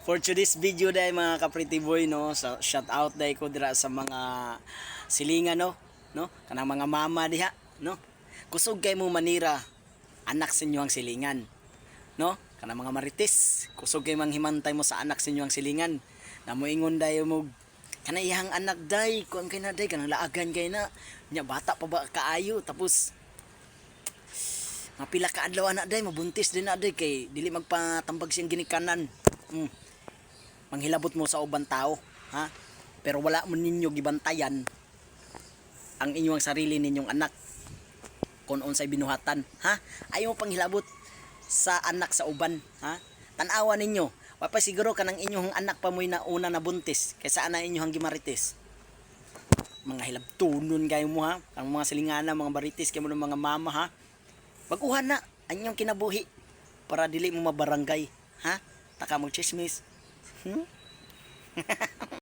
For today's video day mga ka-pretty boy no, so shout out day ko dira sa mga silingan no, kanang mga mama diha no. Kusog kay mo manira anak sa inyo ang silingan no, kanang mga marites, kusog kay manghimantay mo sa anak sa inyo ang silingan. Namoingon dayo mo kanayang anak day, kuan kay na day kanang laagan kay na nya bata pa ba kaayo tapos mapila ka adlaw na day mabuntis din na day kay dili magpatambag siyang ginikanan. Manghilabot mo sa ubang tao, ha? Pero wala mo ninyo gibantayan ang inyong sarili ninyong anak kung unsay binuhatan, ha? Ayaw mo panghilabot sa anak sa uban, ha? Tanawa ninyo, wa pa siguro kanang inyong anak pa mo'y na una na buntis kaysa ana inyong gimarites. Mga hilabtunon kayo mo, ha? Ang mga silingana, mga baritis kayo mo ng mga mama, ha? Baguhan na ang inyong kinabuhi para dili mo mabarangay, ha? Taka mo chismis.